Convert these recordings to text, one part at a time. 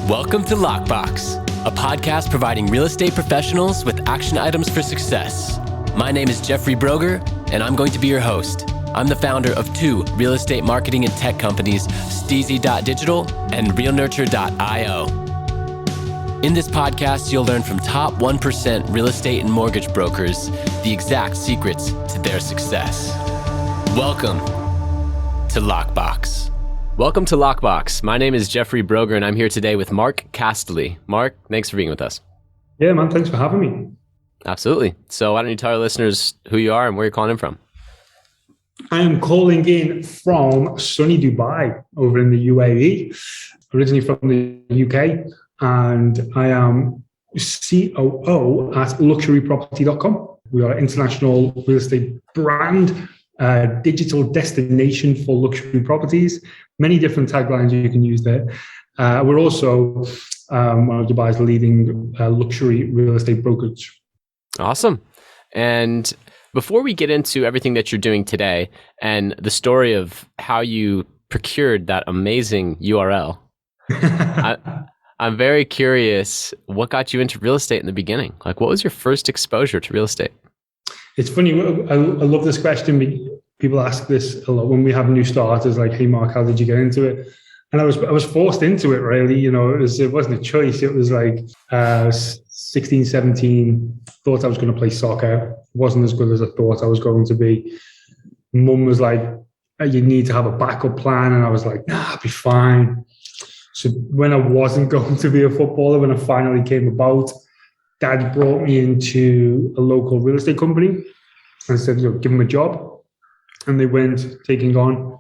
Welcome to Lockbox, a podcast providing real estate professionals with action items for success. My name is Jeffrey Brogger, and I'm going to be your host. I'm the founder of two real estate marketing and tech companies, STEEZY.Digital and realnurture.io. In this podcast, you'll learn from top 1% real estate and mortgage brokers the exact secrets to their success. Welcome to Lockbox. Welcome to Lockbox. My name is Jeffrey Brogger, and I'm here today with Mark Castley. Mark, thanks for being with us. Yeah, man, thanks for having me. Absolutely. So why don't you tell our listeners who you are and where you're calling in from? I am calling in from sunny Dubai over in the UAE, originally from the UK, and I am COO at luxuryproperty.com. We are an international real estate brand, digital destination for luxury properties. Many different taglines you can use there. We're also one of Dubai's leading luxury real estate brokerage. Awesome. And before we get into everything that you're doing today and the story of how you procured that amazing URL, I'm very curious, what got you into real estate in the beginning? Like, what was your first exposure to real estate? It's funny. I love this question. People ask this a lot when we have new starters, like, hey, Mark, how did you get into it? And I was forced into it, really. You know, it wasn't a choice. It was like 16, 17, thought I was going to play soccer. Wasn't as good as I thought I was going to be. Mum was like, you need to have a backup plan. And I was like, nah, I'll be fine. So when I wasn't going to be a footballer, when I finally came about, Dad brought me into a local real estate company and said, give him a job. And they weren't taking on.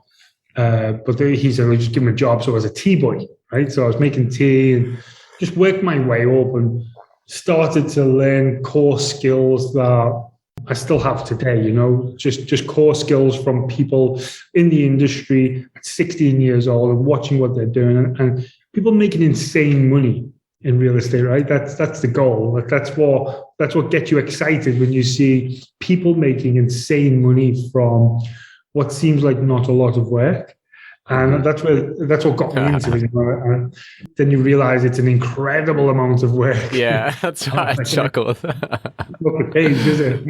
He said, just give him a job. So I was a tea boy, right? So I was making tea and just worked my way up and started to learn core skills that I still have today, just core skills from people in the industry at 16 years old and watching what they're doing and people making insane money in real estate, right? That's the goal. That's what gets you excited when you see people making insane money from what seems like not a lot of work. And that's what got me into it. And then you realize it's an incredible amount of work. Yeah, that's why I chuckle. Look at page, is it?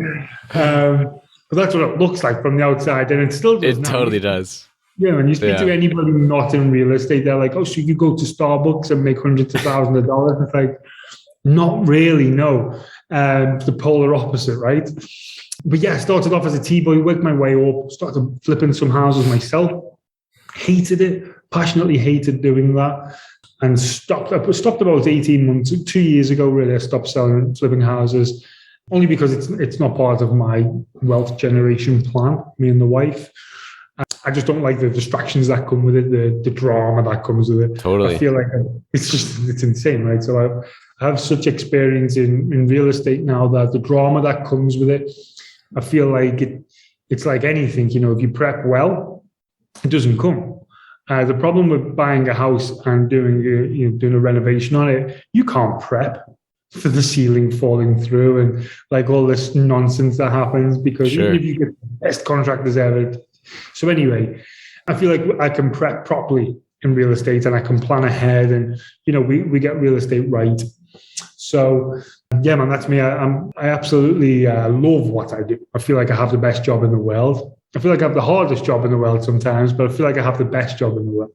But that's what it looks like from the outside, and it still does. It totally does. Yeah, when you speak to anybody not in real estate, they're like, "Oh, so you go to Starbucks and make hundreds of thousands of dollars?" It's like, not really, no. The polar opposite, right? But yeah, I started off as a tea boy, worked my way up, started flipping some houses myself. Hated it, passionately hated doing that, and stopped. I stopped about 18 months, 2 years ago, really. I stopped flipping houses, only because it's not part of my wealth generation plan, me and the wife. I just don't like the distractions that come with it, the drama that comes with it. Totally. I feel like it's insane, right? So I have such experience in real estate now that the drama that comes with it, I feel like it's like anything, if you prep well, it doesn't come. The problem with buying a house and doing a renovation on it, you can't prep for the ceiling falling through and like all this nonsense that happens because even if you get the best contractors ever. So anyway, I feel like I can prep properly in real estate and I can plan ahead and, we get real estate right. So yeah, man, that's me. I absolutely love what I do. I feel like I have the best job in the world. I feel like I have the hardest job in the world sometimes, but I feel like I have the best job in the world.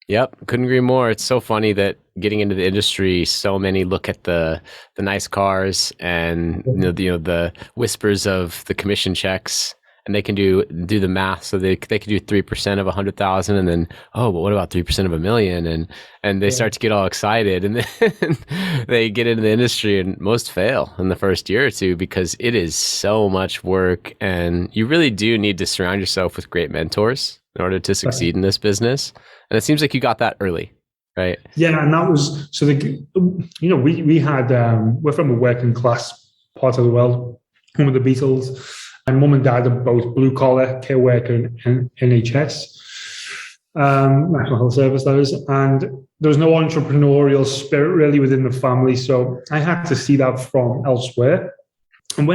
Yep, couldn't agree more. It's so funny that getting into the industry, so many look at the nice cars and the whispers of the commission checks, and they can do the math. So they can do 3% of 100,000, and then but what about 3% of $1 million? And they start to get all excited, and then they get into the industry, and most fail in the first year or two because it is so much work, and you really do need to surround yourself with great mentors in order to succeed in this business. And it seems like you got that early, right? Yeah, and that was so. We had we're from a working class part of the world, home of the Beatles. And mum and dad are both blue collar care worker in NHS, National Health Service, that is. And there was no entrepreneurial spirit really within the family. So I had to see that from elsewhere. And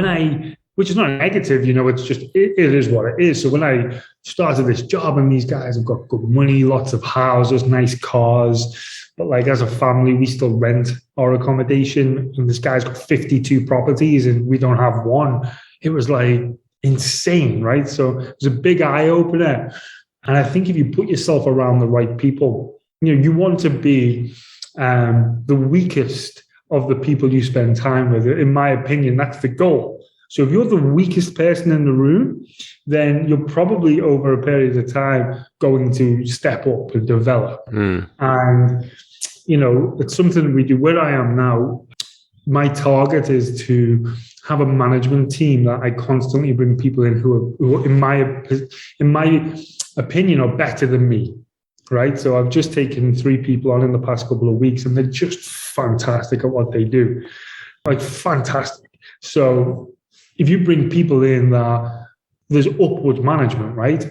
which is not negative, it's just, it is what it is. So when I started this job and these guys have got good money, lots of houses, nice cars, But like as a family, we still rent our accommodation. And this guy's got 52 properties and we don't have one. It was like insane, right? So it was a big eye opener. And I think if you put yourself around the right people, you want to be the weakest of the people you spend time with. In my opinion, that's the goal. So if you're the weakest person in the room, then you're probably over a period of time going to step up and develop. And, it's something we do. Where I am now, my target is to have a management team that I constantly bring people in who in my opinion, are better than me. Right. So I've just taken 3 people on in the past couple of weeks, and they're just fantastic at what they do. Like fantastic. So if you bring people in that there's upward management, right?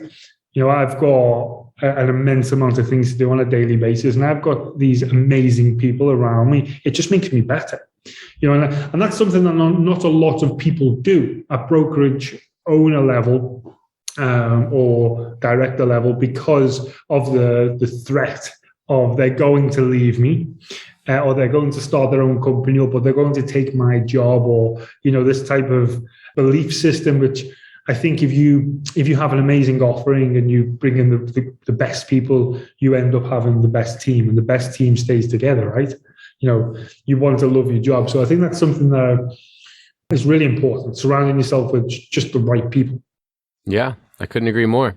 I've got an immense amount of things to do on a daily basis, and I've got these amazing people around me. It just makes me better. And that's something that not a lot of people do at brokerage owner level or director level, because of the threat of they're going to leave me, or they're going to start their own company up, or they're going to take my job, or this type of belief system. Which I think if you have an amazing offering and you bring in the best people, you end up having the best team, and the best team stays together, right? You want to love your job. So I think that's something that is really important, surrounding yourself with just the right people. Yeah, I couldn't agree more.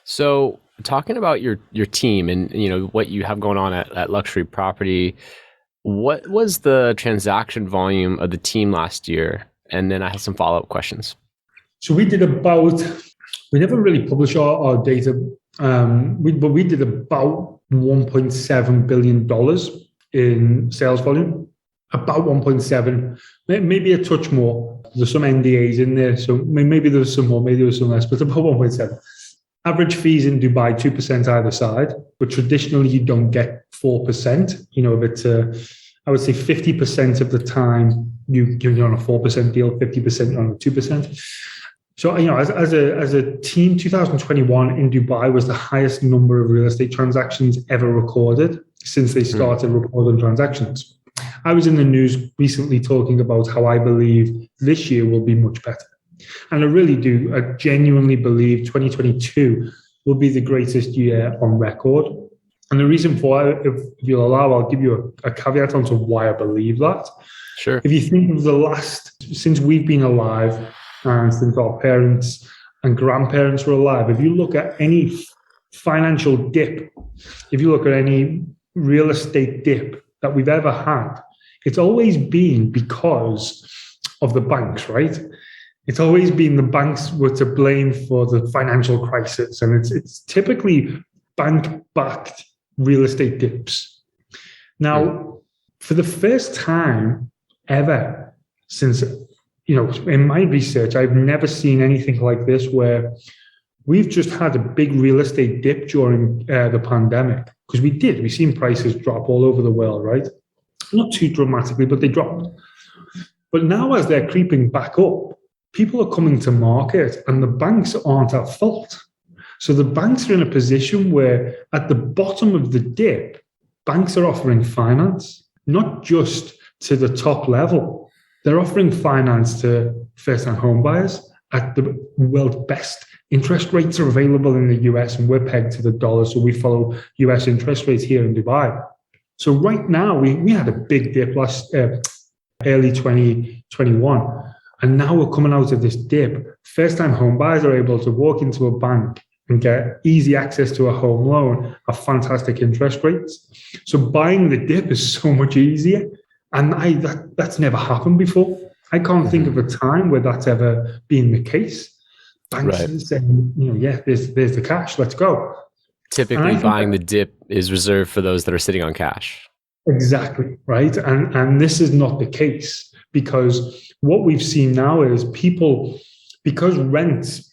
So talking about your team and what you have going on at Luxury Property, what was the transaction volume of the team last year? And then I have some follow-up questions. So we never really publish our data, but we did about $1.7 billion in sales volume, about 1.7, maybe a touch more. There's some NDAs in there, so maybe there's some more, maybe there's some less, but about 1.7. Average fees in Dubai, 2% either side, but traditionally you don't get 4%. If it's I would say 50% of the time you're on a 4% deal, 50% on a 2%. So, as a team, 2021 in Dubai was the highest number of real estate transactions ever recorded since they started recording transactions. I was in the news recently talking about how I believe this year will be much better. And I really do. I genuinely believe 2022 will be the greatest year on record. And the reason for it, if you'll allow, I'll give you a caveat onto why I believe that. Sure. If you think of since we've been alive and since our parents and grandparents were alive, if you look at any financial dip, if you look at any real estate dip that we've ever had, it's always been because of the banks, right? It's always been the banks were to blame for the financial crisis. And it's typically bank-backed real estate dips. Now, for the first time ever since, in my research, I've never seen anything like this, where we've just had a big real estate dip during the pandemic, because we've seen prices drop all over the world, right? Not too dramatically, but they dropped. But now as they're creeping back up, people are coming to market and the banks aren't at fault. So the banks are in a position where at the bottom of the dip, banks are offering finance, not just to the top level. They're offering finance to first-time home buyers at the world's best. Interest rates are available in the US and we're pegged to the dollar, so we follow US interest rates here in Dubai. So right now, we had a big dip early 2021, and now we're coming out of this dip. First-time home buyers are able to walk into a bank and get easy access to a home loan at fantastic interest rates. So buying the dip is so much easier, and that's never happened before. I can't think of a time where that's ever been the case. Banks saying, there's the cash, let's go. Typically, buying the dip is reserved for those that are sitting on cash. Exactly, right? And this is not the case, because what we've seen now is people, because rents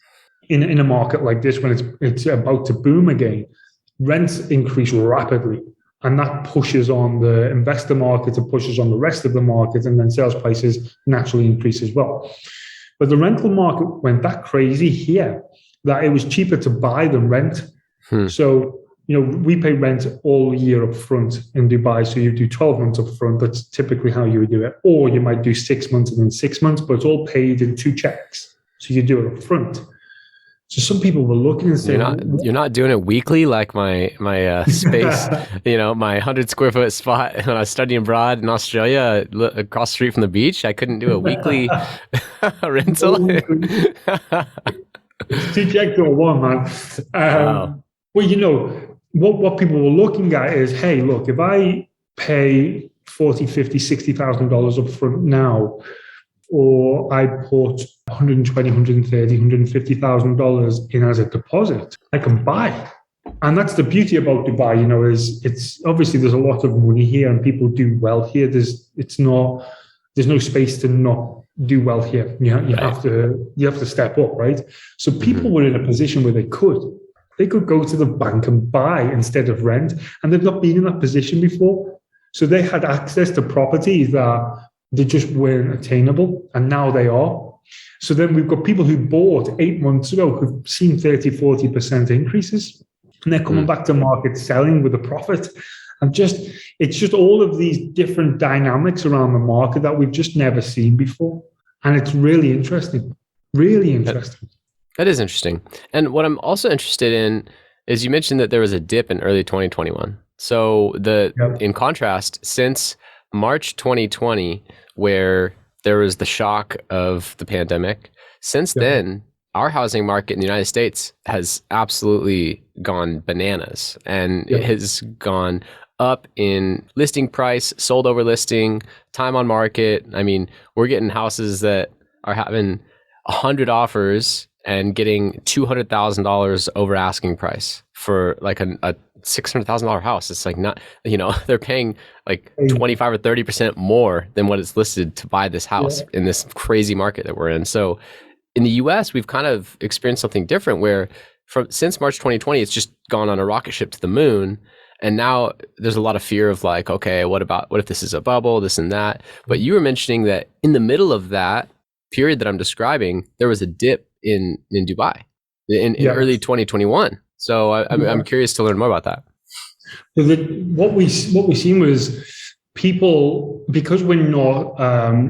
in a market like this, when it's about to boom again, rents increase rapidly. And that pushes on the investor market, it pushes on the rest of the market, and then sales prices naturally increase as well. But the rental market went that crazy here that it was cheaper to buy than rent. So we pay rent all year up front in Dubai. So you do 12 months up front. That's typically how you would do it. Or you might do 6 months and then 6 months, but it's all paid in 2 checks. So you do it up front. So some people were looking and saying, you're not doing it weekly like my space, my 100 square foot spot when I was studying abroad in Australia across the street from the beach. I couldn't do a weekly rental. 2 checks or one, man. Wow. Well, what people were looking at is, hey, look, if I pay $40,000, $50,000, $60,000 up front now, or I put $120,000, $130,000, $150,000 in as a deposit, I can buy. And that's the beauty about Dubai, is it's obviously there's a lot of money here and people do well here. There's no space to not do well here. You have to step up, right? So people were in a position where they could go to the bank and buy instead of rent, and they've not been in that position before. So they had access to properties that they just weren't attainable, and now they are. So then we've got people who bought 8 months ago who've seen 30, 40% increases, and they're coming back to market selling with a profit. And it's just all of these different dynamics around the market that we've just never seen before. And it's really interesting, really interesting. That is interesting. And what I'm also interested in is you mentioned that there was a dip in early 2021. So in contrast, since March 2020, where there was the shock of the pandemic, since then, our housing market in the United States has absolutely gone bananas, and it has gone up in listing price, sold over listing, time on market. I mean, we're getting houses that are having 100 offers and getting $200,000 over asking price for like a $600,000 house. It's like not, they're paying like 25 or 30% more than what it's listed to buy this house in this crazy market that we're in. So in the US, we've kind of experienced something different where since March 2020, it's just gone on a rocket ship to the moon. And now there's a lot of fear of like, okay, what if this is a bubble, this and that? But you were mentioning that in the middle of that period that I'm describing, there was a dip in Dubai in early 2021. So I'm curious to learn more about that. What we seen was people, because we're not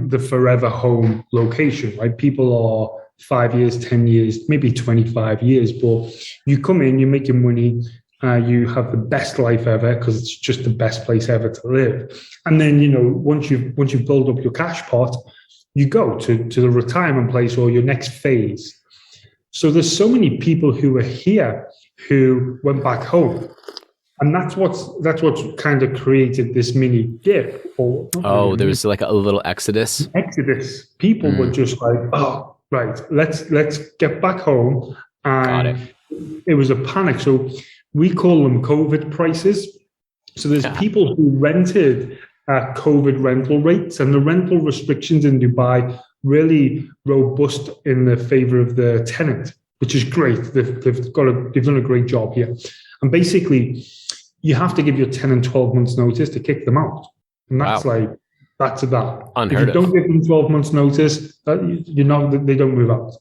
the forever home location, right? People are 5 years, 10 years, maybe 25 years, but you come in, you make your money, you have the best life ever because it's just the best place ever to live. And then, once you build up your cash pot, you go to the retirement place or your next phase. So there's so many people who are here who went back home. And that's what's kind of created this mini dip. There was like a little exodus. People were just like, oh, right, let's get back home. And it was a panic. So we call them COVID prices. So there's people who rented at COVID rental rates, and the rental restrictions in Dubai really robust in the favor of the tenant, which is great. They've done a great job here. And basically, you have to give your tenant 12 months notice to kick them out. And that's that's that. If you don't give them 12 months notice, they don't move out,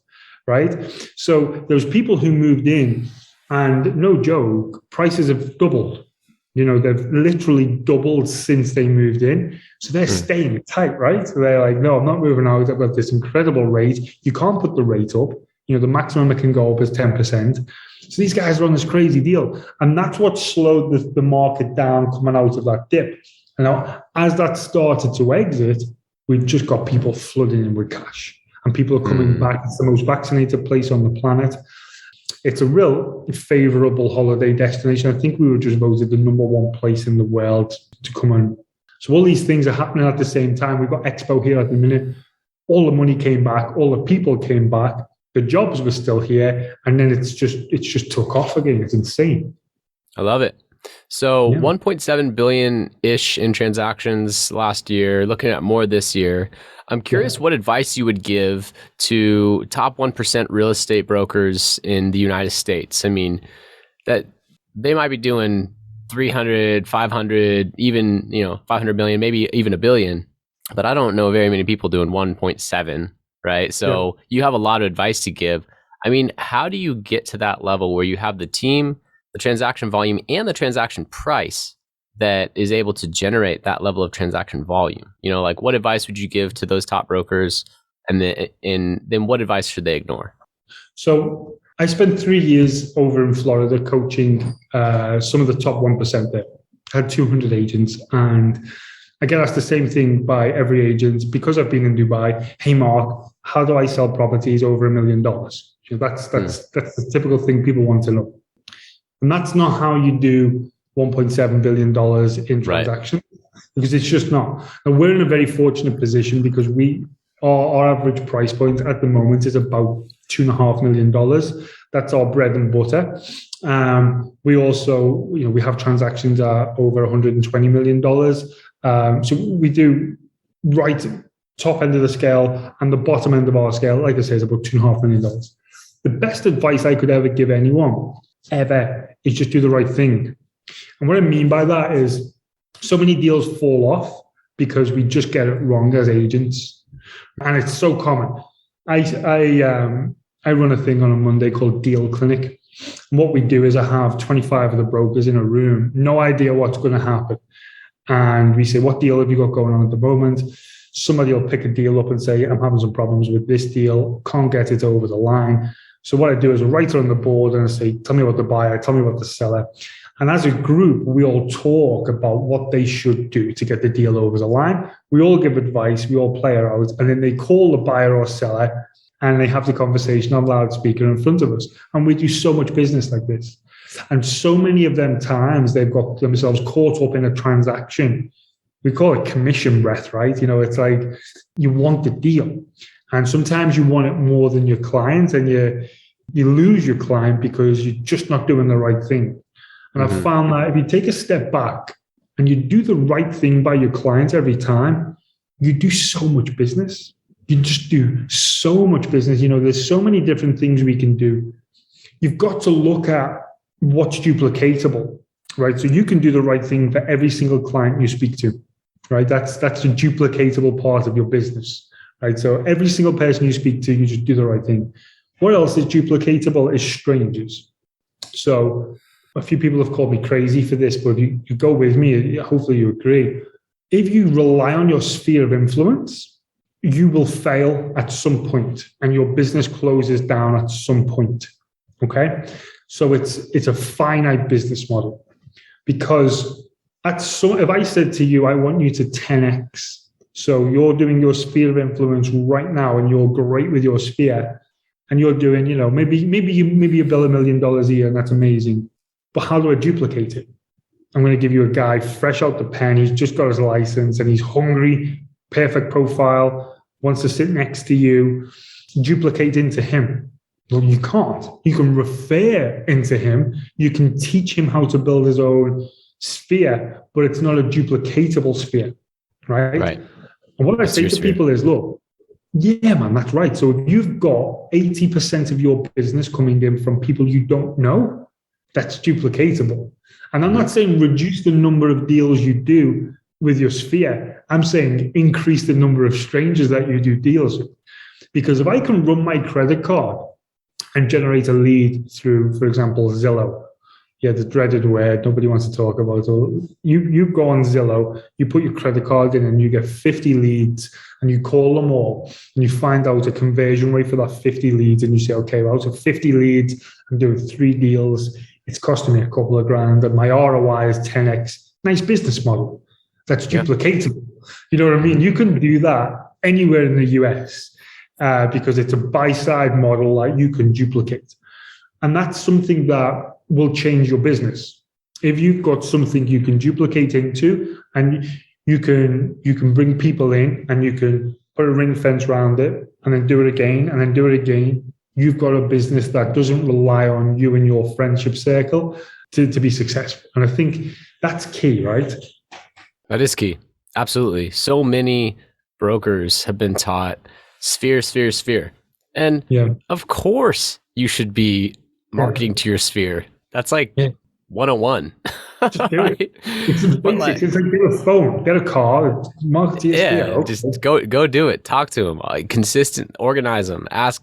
right? So there's people who moved in, and no joke, prices have doubled. They've literally doubled since they moved in. So they're staying tight, right? So they're like, no, I'm not moving out. I've got this incredible rate. You can't put the rate up. The maximum it can go up is 10%. So these guys are on this crazy deal. And that's what slowed the market down coming out of that dip. And now, as that started to exit, we've just got people flooding in with cash. And people are coming back. It's the most vaccinated place on the planet. It's a real favorable holiday destination. I think we were just voted the #1 place in the world to come on. So all these things are happening at the same time. We've got Expo here at the minute. All the money came back. All the people came back. The jobs were still here. And then it's just took off again. It's insane. I love it. So 1.7 billion-ish in transactions last year, looking at more this year. I'm curious what advice you would give to top 1% real estate brokers in the United States. I mean, that they might be doing 300, 500, even, 500 million, maybe even a billion, but I don't know very many people doing 1.7, right? So you have a lot of advice to give. I mean, how do you get to that level where you have the team, the transaction volume and the transaction price that is able to generate that level of transaction volume? You know, like what advice would you give to those top brokers, and then what advice should they ignore? So I spent 3 years over in Florida coaching some of the top 1% there. I had 200 agents, and I get asked the same thing by every agent because I've been in Dubai. Hey, Mark, how do I sell properties over $1 million? That's the typical thing people want to know. And that's not how you do $1.7 billion in transactions, because it's just not. And we're in a very fortunate position because our average price point at the moment is about $2.5 million. That's our bread and butter. We also, we have transactions at over $120 million. So we do right top end of the scale, and the bottom end of our scale, like I say, is about $2.5 million. The best advice I could ever give anyone, ever, is just do the right thing. And what I mean by that is so many deals fall off because we just get it wrong as agents. And it's so common. I run a thing on a Monday called Deal Clinic. And what we do is I have 25 of the brokers in a room, no idea what's going to happen. And we say, what deal have you got going on at the moment? Somebody will pick a deal up and say, I'm having some problems with this deal, can't get it over the line. So what I do is I write it on the board and I say, tell me what the buyer, tell me what the seller. And as a group, we all talk about what they should do to get the deal over the line. We all give advice, we all play it out, and then they call the buyer or seller and they have the conversation on loudspeaker in front of us. And we do so much business like this. And so many of them times they've got themselves caught up in a transaction. We call it commission breath, right? It's like you want the deal. And sometimes you want it more than your client, and you lose your client because you're just not doing the right thing. And I've found that if you take a step back and you do the right thing by your clients every time, you do so much business. You just do so much business. There's so many different things we can do. You've got to look at what's duplicatable, right? So you can do the right thing for every single client you speak to, right? That's the duplicatable part of your business, right? So every single person you speak to, you just do the right thing. What else is duplicatable is strangers. So a few people have called me crazy for this, but if you go with me, hopefully you agree. If you rely on your sphere of influence, you will fail at some point and your business closes down at some point, okay? So it's a finite business model, because if I said to you, I want you to 10x, so you're doing your sphere of influence right now and you're great with your sphere and you're doing, maybe you bill $1 million a year and that's amazing. But how do I duplicate it? I'm going to give you a guy fresh out the pen. He's just got his license and he's hungry, perfect profile, wants to sit next to you, duplicate into him. Well, you can't. You can refer into him. You can teach him how to build his own sphere, but it's not a duplicatable sphere, right? Right. And what I say to people is, look, yeah, man, that's right. So if you've got 80% of your business coming in from people you don't know, that's duplicatable. And I'm not saying reduce the number of deals you do with your sphere. I'm saying increase the number of strangers that you do deals with. Because if I can run my credit card and generate a lead through, for example, Zillow, the dreaded word nobody wants to talk about. So you go on Zillow, you put your credit card in and you get 50 leads and you call them all and you find out a conversion rate for that 50 leads and you say, okay, well, out of 50 leads, I'm doing 3 deals. It's costing me a couple of grand and my ROI is 10x. Nice business model. That's duplicatable. You know what I mean? You can do that anywhere in the US because it's a buy-side model that you can duplicate. And that's something that will change your business. If you've got something you can duplicate into and you can bring people in and you can put a ring fence around it and then do it again and then do it again, you've got a business that doesn't rely on you and your friendship circle to be successful. And I think that's key, right? That is key. Absolutely. So many brokers have been taught sphere, sphere, sphere. And of course you should be marketing to your sphere. That's like 101. Just do Right? it. It's the But basics. It's like get a phone, get a car, market to your sphere. yeah, just go do it. Talk to them. Consistent, organize them. Ask,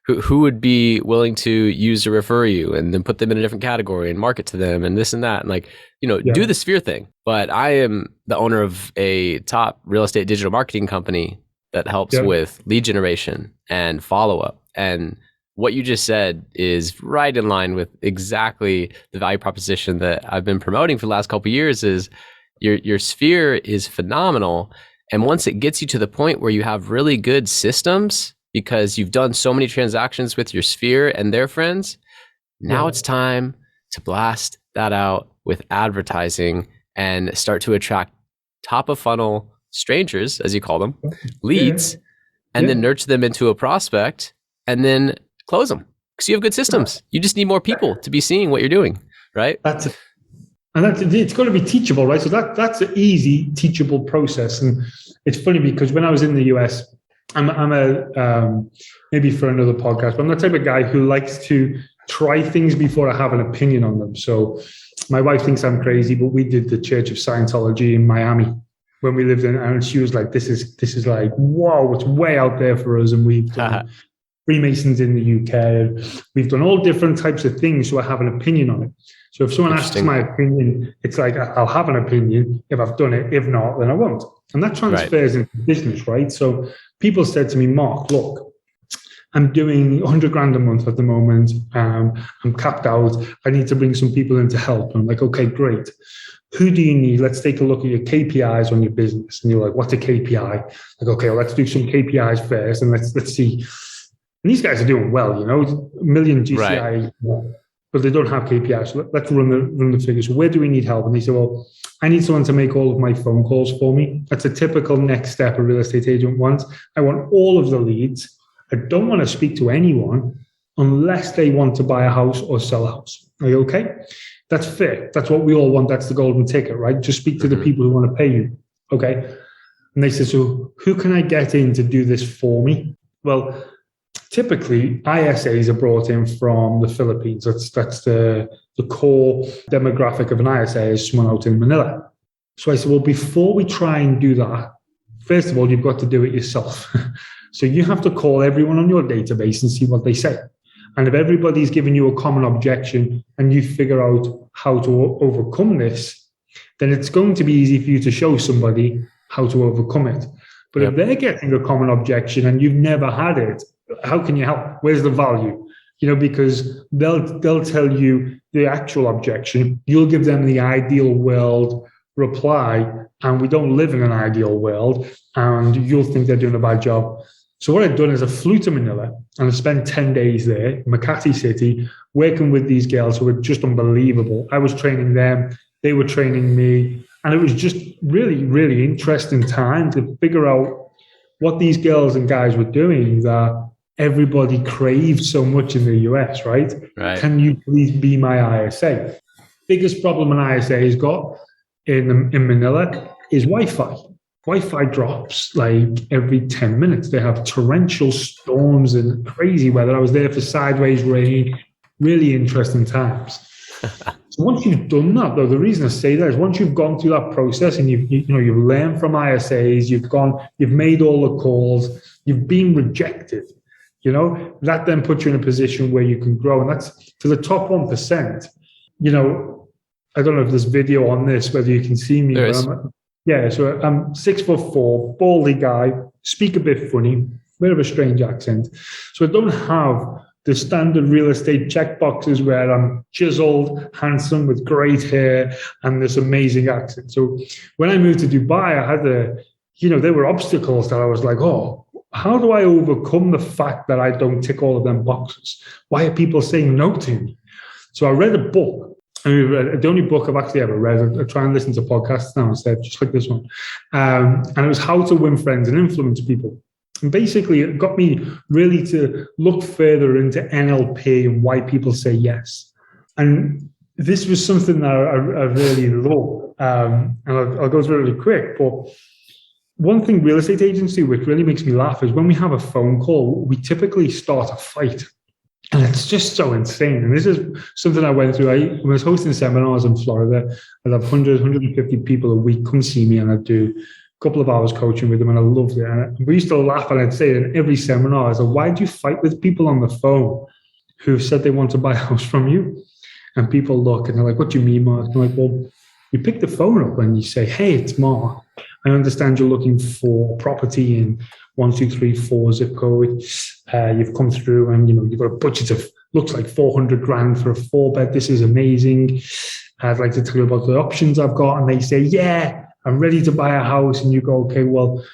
who would be willing to use or refer you, and then put them in a different category and market to them and this and that. And do the sphere thing. But I am the owner of a top real estate digital marketing company that helps with lead generation and follow up. And what you just said is right in line with exactly the value proposition that I've been promoting for the last couple of years. Is your sphere is phenomenal. And once it gets you to the point where you have really good systems because you've done so many transactions with your sphere and their friends, now it's time to blast that out with advertising and start to attract top of funnel strangers, as you call them, leads, and then nurture them into a prospect and then close them because you have good systems. You just need more people to be seeing what you're doing, right? It's got to be teachable, right? So that's an easy teachable process. And it's funny because when I was in the US, I'm a maybe for another podcast, but I'm the type of guy who likes to try things before I have an opinion on them. So my wife thinks I'm crazy, but we did the Church of Scientology in Miami when we lived in, and she was like, this is like, whoa, it's way out there for us. And we've done Freemasons in the UK, and we've done all different types of things. So I have an opinion on it. So if someone asks my opinion, it's like, I'll have an opinion if I've done it. If not, then I won't. And that transfers into business, right? So people said to me, Mark, look, I'm doing 100 grand a month at the moment. I'm capped out. I need to bring some people in to help. And I'm like, okay, great. Who do you need? Let's take a look at your KPIs on your business. And you're like, what's a KPI? Like, okay, well, let's do some KPIs first. And let's see. And these guys are doing well, $1 million GCI, but they don't have KPIs. So let's run the figures. So where do we need help? And they say, well, I need someone to make all of my phone calls for me. That's a typical next step a real estate agent wants. I want all of the leads. I don't want to speak to anyone unless they want to buy a house or sell a house. Are you okay? That's fair. That's what we all want. That's the golden ticket, right? Just speak to the people who want to pay you. Okay. And they said, so who can I get in to do this for me? Well, typically ISAs are brought in from the Philippines. That's the core demographic of an ISA is someone out in Manila. So I said, well, before we try and do that, first of all, you've got to do it yourself. So you have to call everyone on your database and see what they say. And if everybody's giving you a common objection and you figure out how to overcome this, then it's going to be easy for you to show somebody how to overcome it. But if they're getting a common objection and you've never had it, how can you help? Where's the value? Because they'll tell you the actual objection. You'll give them the ideal world reply, and we don't live in an ideal world, and you'll think they're doing a bad job. So what I've done is I flew to Manila and I spent 10 days there, Makati City, working with these girls who were just unbelievable. I was training them, they were training me, and it was just really, really interesting time to figure out what these girls and guys were doing that everybody craves so much in the US, right? Can you please be my ISA? Biggest problem an ISA has got in Manila is Wi-Fi. Wi-Fi drops like every 10 minutes. They have torrential storms and crazy weather. I was there for sideways rain, really interesting times. So once you've done that, though, the reason I say that is once you've gone through that process and you've learned from ISAs, you've made all the calls, you've been rejected, that then puts you in a position where you can grow. And that's for the top 1%. I don't know if there's video on this, whether you can see me. So I'm 6'4", baldy guy, speak a bit funny, bit of a strange accent. So I don't have the standard real estate check boxes where I'm chiseled, handsome, with great hair and this amazing accent. So when I moved to Dubai, I had there were obstacles that I was like, oh, how do I overcome the fact that I don't tick all of them boxes? Why are people saying no to me? So I read a book. The only book I've actually ever read. I try and listen to podcasts now instead, just like this one. And it was How to Win Friends and Influence People. And basically, it got me really to look further into NLP and why people say yes. And this was something that I really love. And I'll go through it really quick. But one thing real estate agency, which really makes me laugh, is when we have a phone call, we typically start a fight. And it's just so insane. And this is something I went through. I was hosting seminars in Florida. I'd have 150 people a week come see me, and I'd do a couple of hours coaching with them, and I loved it. And we used to laugh, and I'd say in every seminar, I said, why do you fight with people on the phone who said they want to buy a house from you? And people look, and they're like, what do you mean, Mark? I'm like, well, you pick the phone up and you say, hey, it's Mark. I understand you're looking for property in 1234 zip code. You've come through and you've got a budget of looks like 400 grand for a 4-bed. This is amazing. I'd like to tell you about the options I've got. And they say, yeah, I'm ready to buy a house. And you go, okay, well,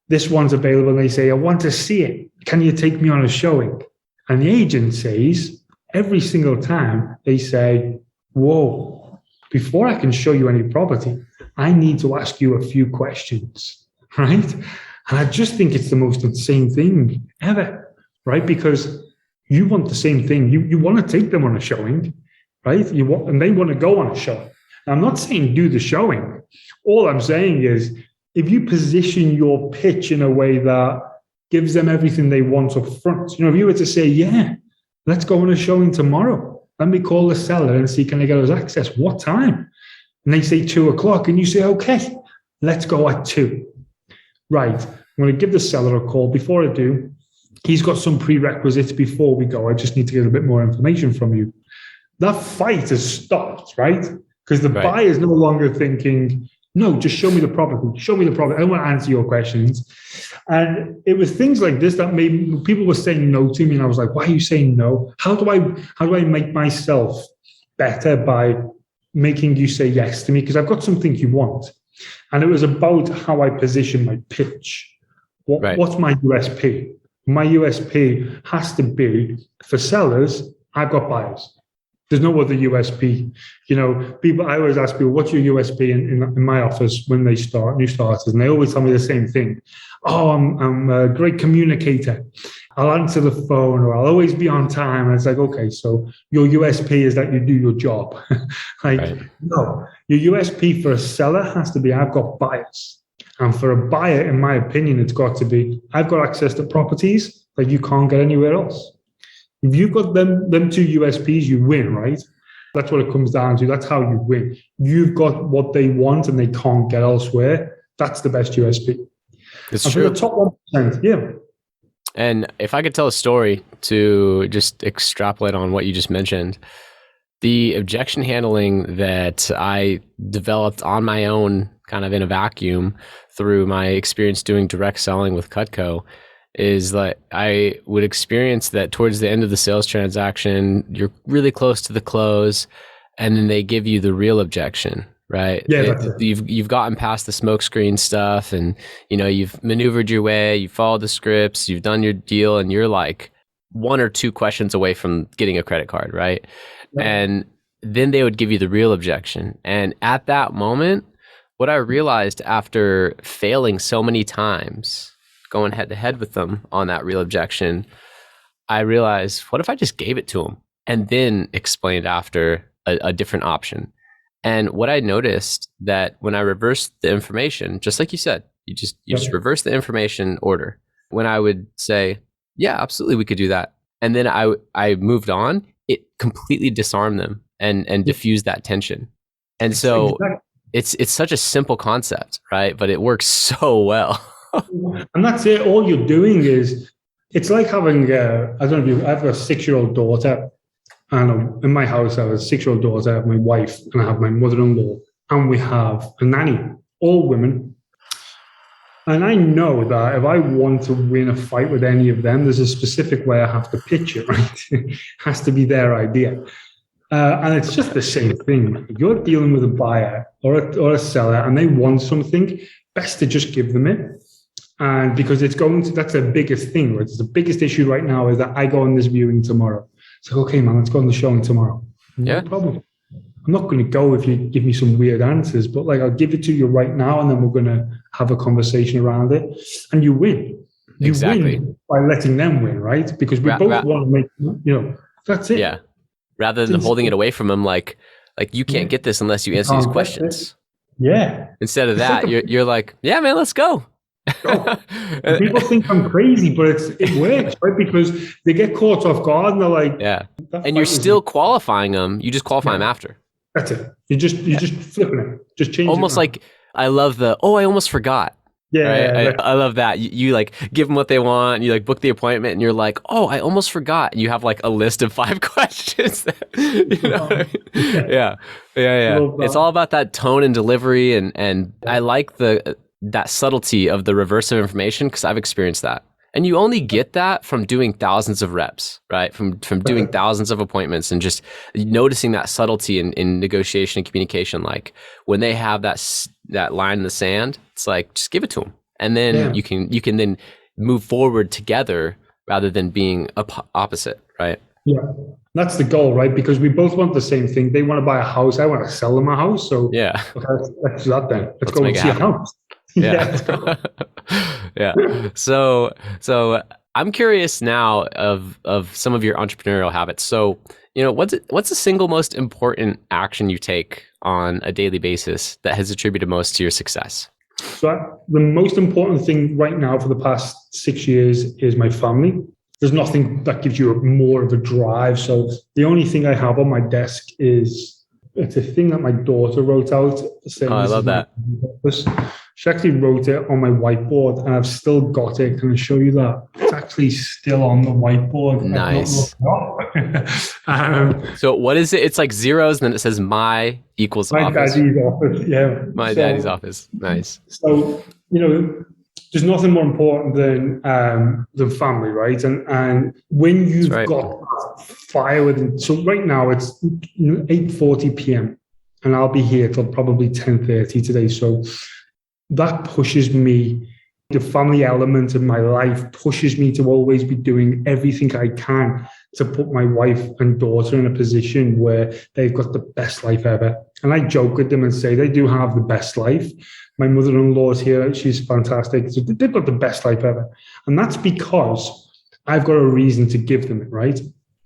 this one's available. And they say, I want to see it. Can you take me on a showing? And the agent says, every single time they say, whoa, before I can show you any property, I need to ask you a few questions, right? And I just think it's the most insane thing ever, right? Because you want the same thing. You want to take them on a showing, right? And they want to go on a showing. Now, I'm not saying do the showing. All I'm saying is if you position your pitch in a way that gives them everything they want up front, if you were to say, yeah, let's go on a showing tomorrow. Let me call the seller and see, can I get us access? What time? And they say 2:00, and you say, okay, let's go at 2. Right. I'm going to give the seller a call. Before I do, he's got some prerequisites before we go. I just need to get a bit more information from you. That fight has stopped, right? Because the buyer is no longer thinking, no, just show me the property. Show me the property. I don't want to answer your questions. And it was things like this that made people were saying no to me. And I was like, why are you saying no? How do I make myself better by making you say yes to me? Because I've got something you want. And it was about how I position my pitch. What's my USP? My USP has to be, for sellers, I've got buyers. There's no other USP. I always ask people, what's your USP in my office when they start, new starters? And they always tell me the same thing. Oh, I'm a great communicator. I'll answer the phone, or I'll always be on time. And it's like, okay, so your USP is that you do your job. No, your USP for a seller has to be, I've got buyers. And for a buyer, in my opinion, it's got to be, I've got access to properties that you can't get anywhere else. If you've got them two USPs, you win, right? That's what it comes down to. That's how you win. You've got what they want and they can't get elsewhere. That's the best USP. It's and true. For the top 1%, yeah. And if I could tell a story to just extrapolate on what you just mentioned, the objection handling that I developed on my own, kind of in a vacuum, through my experience doing direct selling with Cutco, is that I would experience that towards the end of the sales transaction, you're really close to the close, and then they give you the real objection, right? Yeah, you've gotten past the smokescreen stuff, and you've maneuvered your way, you've followed the scripts, you've done your deal, and you're like 1 or 2 questions away from getting a credit card, right? Yeah. And then they would give you the real objection. And at that moment, what I realized after failing so many times, going head to head with them on that real objection, I realized, what if I just gave it to them and then explained after a different option? And what I noticed, that when I reversed the information, just like you said, you just reverse the information order. When I would say, yeah, absolutely, we could do that, and then I moved on, it completely disarmed them and diffused that tension. And so it's such a simple concept, right? But it works so well. And that's it. All you're doing is, it's like having, I don't know, I have a 6-year-old daughter, and in my house I have a 6-year-old daughter, I have my wife, and I have my mother-in-law, and we have a nanny, all women. And I know that if I want to win a fight with any of them, there's a specific way I have to pitch it, right? It has to be their idea. And it's just the same thing. If you're dealing with a buyer or a seller and they want something, best to just give them it. And because that's the biggest thing, right? It's the biggest issue right now is that I go on this viewing tomorrow. It's like, okay, man, let's go on the showing tomorrow. No problem. I'm not going to go if you give me some weird answers, but I'll give it to you right now, and then we're going to have a conversation around it, and you win. You win by letting them win, right? Because we both want to make, that's it. Yeah. Rather than holding it away from them, like you can't get this unless you answer these questions. Yeah. Instead of that, you're like, yeah, man, let's go. Oh, people think I'm crazy, but it works, right? Because they get caught off guard and they're like, yeah. And you're still qualifying them. You just qualify them after. That's it. You're just flipping it. Just changing almost it. Like, I love I almost forgot. Yeah. Right? I love that. You like give them what they want. You like book the appointment and you're like, oh, I almost forgot. And you have like a list of 5 questions. You know what I mean? Yeah. It's all about that tone and delivery. And I like that subtlety of the reverse of information, because I've experienced that. And you only get that from doing thousands of reps, right? From doing thousands of appointments and just noticing that subtlety in negotiation and communication. Like when they have that line in the sand, it's like, just give it to them. And then you can then move forward together rather than being opposite, right? Yeah. That's the goal, right? Because we both want the same thing. They want to buy a house. I want to sell them a house. So yeah, okay, let's do that then. Let's go and see a house. Yeah. Yeah. So I'm curious now of some of your entrepreneurial habits. So, what's the single most important action you take on a daily basis that has attributed most to your success? So the most important thing right now for the past 6 years is my family. There's nothing that gives you more of a drive. So the only thing I have on my desk it's a thing that my daughter wrote out. I love that. She actually wrote it on my whiteboard, and I've still got it. Can I show you that? It's actually still on the whiteboard. Nice. So what is it? It's like zeros, and then it says my equals my office. Daddy's office. Yeah. My daddy's office. Nice. So, there's nothing more important than family, right? And when you've got fire within, so right now it's 8:40 p.m. and I'll be here till probably 10:30 today. So that pushes me. The family element of my life pushes me to always be doing everything I can to put my wife and daughter in a position where they've got the best life ever. And I joke with them and say they do have the best life. My mother-in-law's here. She's fantastic. So they've got the best life ever. And that's because I've got a reason to give them it, right?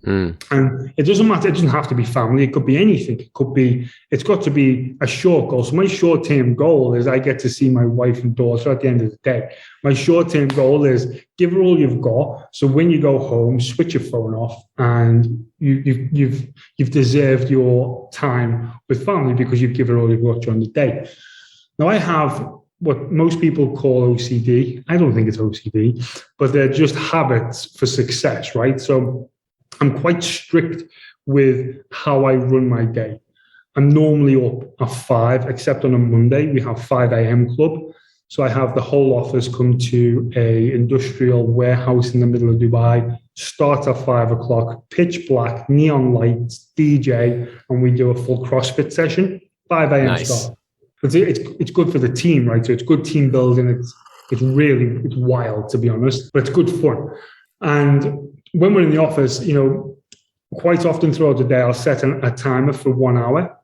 And it doesn't matter. It doesn't have to be family. It could be anything. It's got to be a short goal. So my short-term goal is I get to see my wife and daughter at the end of the day. My short-term goal is give her all you've got. So when you go home, switch your phone off, and you've deserved your time with family because you've given her all you've got during the day. Now I have what most people call OCD. I don't think it's OCD, but they're just habits for success, right? So I'm quite strict with how I run my day. I'm normally up at 5, except on a Monday. We have 5 a.m. club. So I have the whole office come to a industrial warehouse in the middle of Dubai, start at 5 o'clock, pitch black, neon lights, DJ, and we do a full CrossFit session, 5 a.m. start. It's good for the team, right? So it's good team building. It's wild, to be honest, but it's good fun. And when we're in the office, quite often throughout the day, I'll set a timer for 1 hour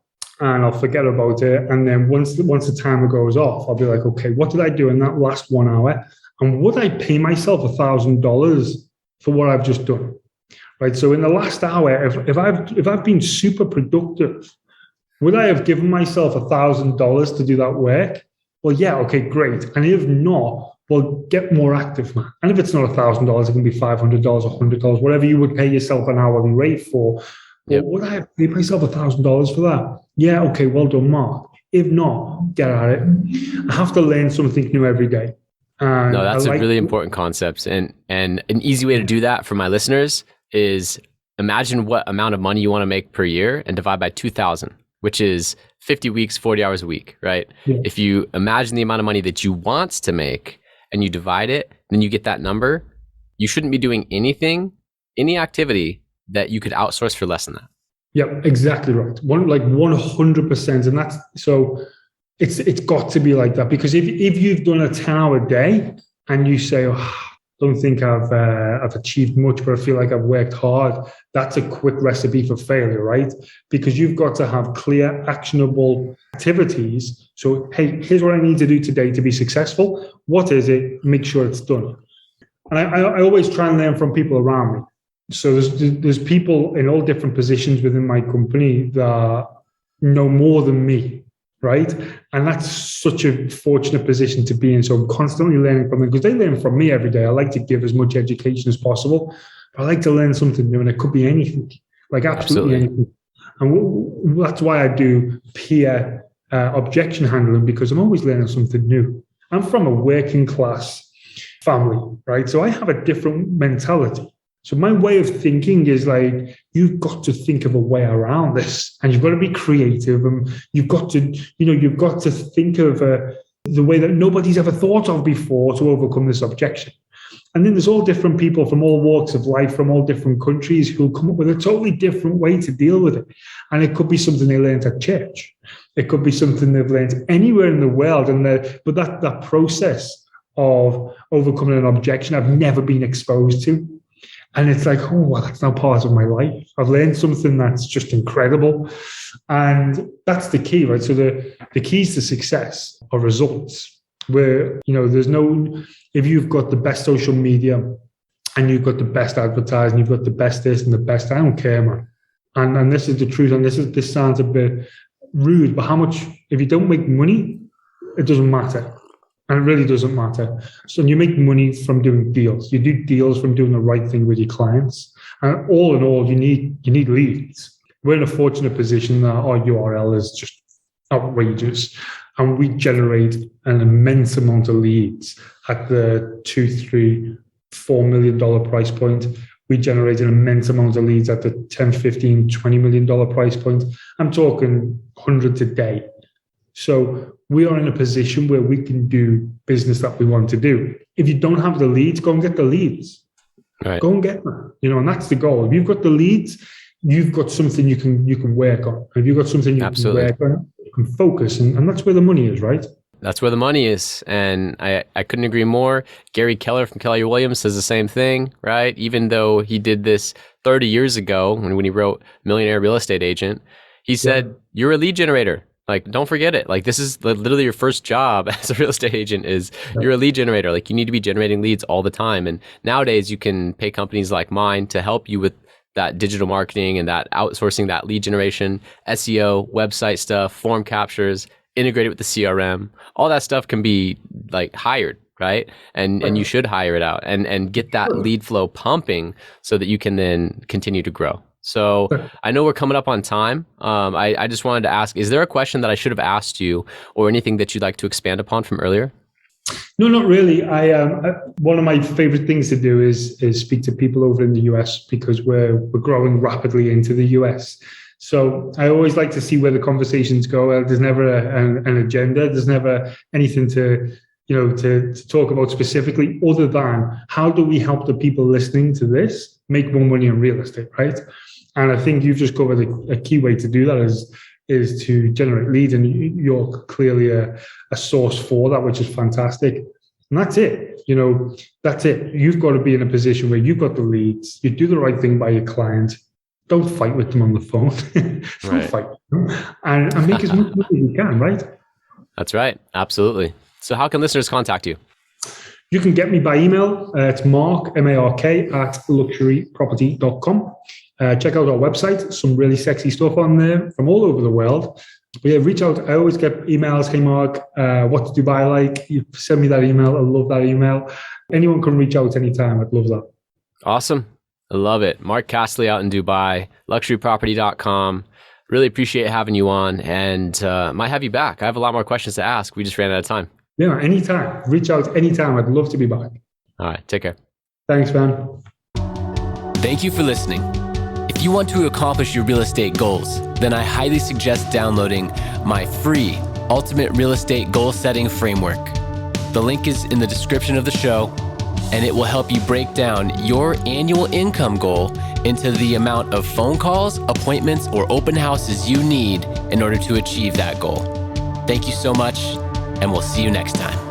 and I'll forget about it. And then once the timer goes off, I'll be like, okay, what did I do in that last 1 hour? And would I pay myself $1,000 for what I've just done? Right. So in the last hour, if I've been super productive, would I have given myself $1,000 to do that work? Well, yeah, okay, great. And if not, well, get more active, man. And if it's not $1,000, it can be $500, $100, whatever you would pay yourself an hourly rate for. Well, would I have paid myself $1,000 for that? Yeah, okay, well done, Mark. If not, get at it. I have to learn something new every day. No, that's a really important concept. And an easy way to do that for my listeners is imagine what amount of money you want to make per year and divide by 2,000, which is 50 weeks, 40 hours a week, right? Yeah. If you imagine the amount of money that you want to make and you divide it, then you get that number. You shouldn't be doing any activity that you could outsource for less than that. Yeah, exactly right. 100%. And that's, so it's got to be like that, because if you've done a 10-hour day and you say, I don't think I've achieved much, but I feel like I've worked hard, that's a quick recipe for failure, right? Because you've got to have clear, actionable activities. So, hey, here's what I need to do today to be successful. What is it? Make sure it's done. And I always try and learn from people around me. So there's people in all different positions within my company that know more than me. right? And that's such a fortunate position to be in. So I'm constantly learning from them because they learn from me every day. I like to give as much education as possible, but I like to learn something new, and it could be anything, like absolutely anything. And that's why I do peer objection handling, because I'm always learning something new. I'm from a working class family, right? So I have a different mentality. So my way of thinking is like, you've got to think of a way around this, and you've got to be creative, and you've got to think of the way that nobody's ever thought of before to overcome this objection. And then there's all different people from all walks of life, from all different countries, who'll come up with a totally different way to deal with it. And it could be something they learned at church. It could be something they've learned anywhere in the world. But that process of overcoming an objection, I've never been exposed to. And it's like, oh, well, that's now part of my life. I've learned something that's just incredible. And that's the key, right? So the keys to success are results, where, there's no, if you've got the best social media and you've got the best advertising, you've got the best this and the best, I don't care, man. And this is the truth. And this sounds a bit rude, but how much, if you don't make money, it doesn't matter. And it really doesn't matter. So you make money from doing deals. You do deals from doing the right thing with your clients. And all in all, you need leads. We're in a fortunate position that our URL is just outrageous. And we generate an immense amount of leads at the $2, $3, $4 million price point. We generate an immense amount of leads at the $10, $15, $20 million price point. I'm talking hundreds a day. So we are in a position where we can do business that we want to do. If you don't have the leads, go and get the leads. Right. Go and get them. And that's the goal. If you've got the leads, you've got something you can work on. If you've got something you can work on, you can focus. And that's where the money is, right? That's where the money is. And I couldn't agree more. Gary Keller from Keller Williams says the same thing, right? Even though he did this 30 years ago when he wrote Millionaire Real Estate Agent, he said, you're a lead generator. Like, don't forget it. Like, this is literally your first job as a real estate agent is you're a lead generator. Like, you need to be generating leads all the time. And nowadays you can pay companies like mine to help you with that digital marketing and that outsourcing, that lead generation, SEO, website stuff, form captures, integrate it with the CRM. All that stuff can be like hired, right? And you should hire it out and get that lead flow pumping so that you can then continue to grow. So I know we're coming up on time. I just wanted to ask, is there a question that I should have asked you or anything that you'd like to expand upon from earlier? No, not really. One of my favorite things to do is speak to people over in the US, because we're growing rapidly into the US. So I always like to see where the conversations go. There's never an agenda. There's never anything to talk about specifically, other than how do we help the people listening to this make more money in real estate, right? And I think you've just covered a key way to do that is to generate leads, and you're clearly a source for that, which is fantastic. And that's it. That's it. You've got to be in a position where you've got the leads, you do the right thing by your client. Don't fight with them on the phone. Don't fight with them, and make as much money as you can, right? That's right. Absolutely. So how can listeners contact you? You can get me by email. It's Mark, M-A-R-K, @luxuryproperty.com. Check out our website. Some really sexy stuff on there from all over the world. But yeah, reach out. I always get emails. Hey, Mark, what did Dubai like? You send me that email. I love that email. Anyone can reach out anytime. I'd love that. Awesome. I love it. Mark Castley out in Dubai, luxuryproperty.com. Really appreciate having you on, and might have you back. I have a lot more questions to ask. We just ran out of time. Yeah, anytime. Reach out anytime. I'd love to be back. All right. Take care. Thanks, man. Thank you for listening. If you want to accomplish your real estate goals, then I highly suggest downloading my free Ultimate Real Estate Goal Setting Framework. The link is in the description of the show, and it will help you break down your annual income goal into the amount of phone calls, appointments, or open houses you need in order to achieve that goal. Thank you so much, and we'll see you next time.